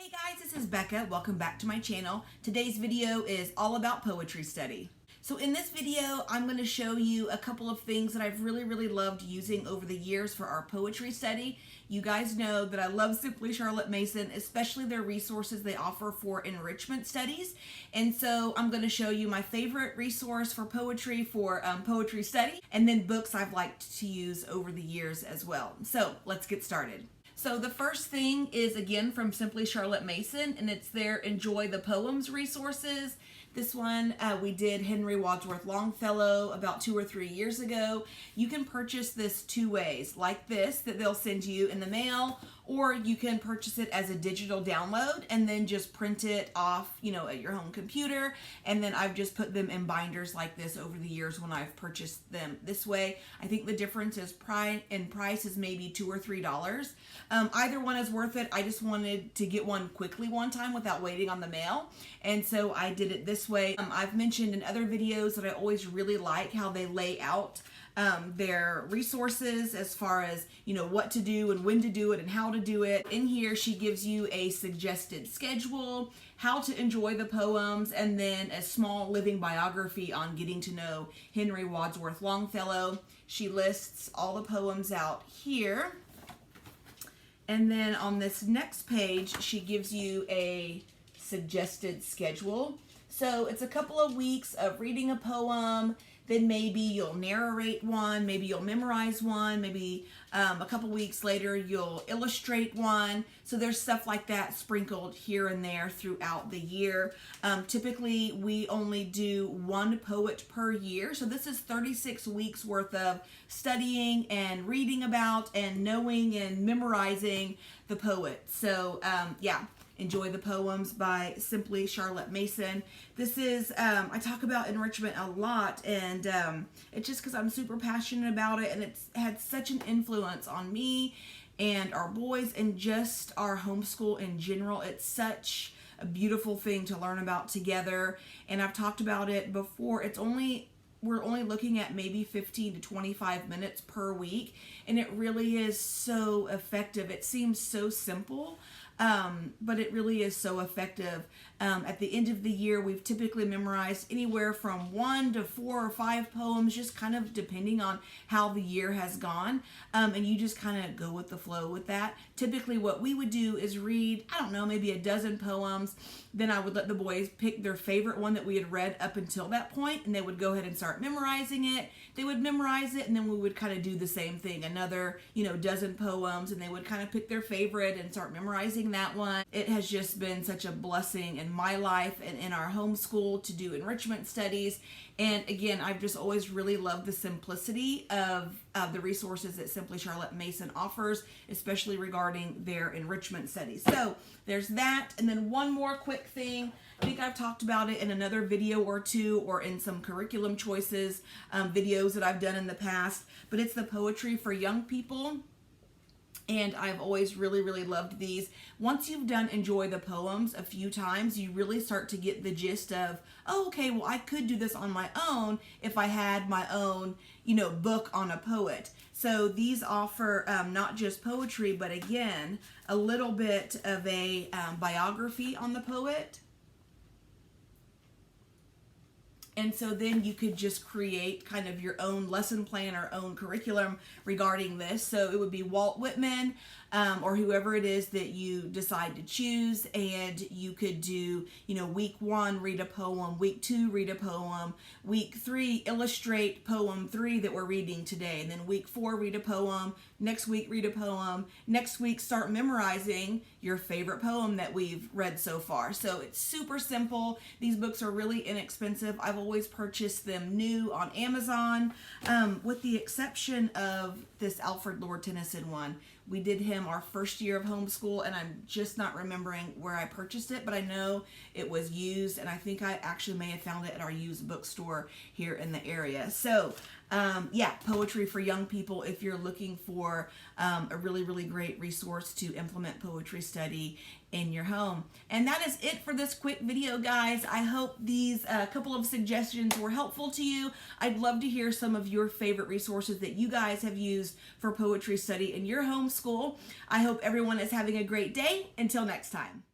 Hey guys, this is Becca. Welcome back to my channel. Today's video is all about poetry study. So in this video, I'm going to show you a couple of things that I've really loved using over the years for our poetry study. You guys know that I love Simply Charlotte Mason, especially their resources they offer for enrichment studies. And so I'm going to show you my favorite resource for poetry study, and then books I've liked to use over the years as well. So let's get started. So the first thing is again from Simply Charlotte Mason, and it's their Enjoy the Poems resources. This one we did Henry Wadsworth Longfellow about 2 or 3 years ago. You can purchase this two ways, like this, that they'll send you in the mail, or you can purchase it as a digital download and then just print it off, at your home computer. And then I've just put them in binders like this over the years when I've purchased them this way. I think the difference is in price is maybe $2 or $3. Either one is worth it. I just wanted to get one quickly one time without waiting on the mail, and so I did it this way. I've mentioned in other videos that I always really like how they lay out their resources as far as what to do and when to do it and how to do it. In here she gives you a suggested schedule, how to enjoy the poems, and then a small living biography on getting to know Henry Wadsworth Longfellow. She lists all the poems out here. And then on this next page, she gives you a suggested schedule. So it's a couple of weeks of reading a poem, then maybe you'll narrate one, maybe you'll memorize one, maybe a couple weeks later you'll illustrate one. So there's stuff like that sprinkled here and there throughout the year. Typically we only do one poet per year. So this is 36 weeks worth of studying and reading about and knowing and memorizing the poet. So yeah. Enjoy the Poems by Simply Charlotte Mason. This is, I talk about enrichment a lot, and it's just because I'm super passionate about it, and it's had such an influence on me and our boys and just our homeschool in general. It's such a beautiful thing to learn about together, and I've talked about it before. We're only looking at maybe 15 to 25 minutes per week, and it really is so effective. It seems so simple, but it really is so effective. At the end of the year, we've typically memorized anywhere from 1 to 4 or 5 poems, just kind of depending on how the year has gone. And you just kind of go with the flow with that. Typically what we would do is read, I don't know, maybe a dozen poems. Then I would let the boys pick their favorite one that we had read up until that point, and they would go ahead and start memorizing it. They would memorize it, and then we would kind of do the same thing, another, dozen poems, and they would kind of pick their favorite and start memorizing that one. It has just been such a blessing in my life and in our homeschool to do enrichment studies. And again, I've just always really loved the simplicity of the resources that Simply Charlotte Mason offers, especially regarding their enrichment studies. So there's that. And then one more quick thing. I think I've talked about it in another video or two, or in some curriculum choices videos that I've done in the past, but it's the Poetry for Young People. And I've always really loved these. Once you've done Enjoy the Poems a few times, you really start to get the gist of, oh, okay, well, I could do this on my own if I had my own, book on a poet. So these offer not just poetry, but again, a little bit of a biography on the poet. And so then you could just create kind of your own lesson plan or own curriculum regarding this. So it would be Walt Whitman or whoever it is that you decide to choose. And you could do, week 1, read a poem. Week 2, read a poem. Week 3, illustrate poem 3 that we're reading today. And then week 4, read a poem. Next week, read a poem. Next week, start memorizing your favorite poem that we've read so far. So it's super simple. These books are really inexpensive. I've always purchased them new on Amazon, with the exception of this Alfred Lord Tennyson one. We did him our first year of homeschool, and I'm just not remembering where I purchased it, but I know it was used, and I think I actually may have found it at our used bookstore here in the area. So yeah, Poetry for Young People if you're looking for a really great resource to implement poetry study in your home. And that is it for this quick video, guys. I hope these couple of suggestions were helpful to you. I'd love to hear some of your favorite resources that you guys have used for poetry study in your homeschool. I hope everyone is having a great day. Until next time.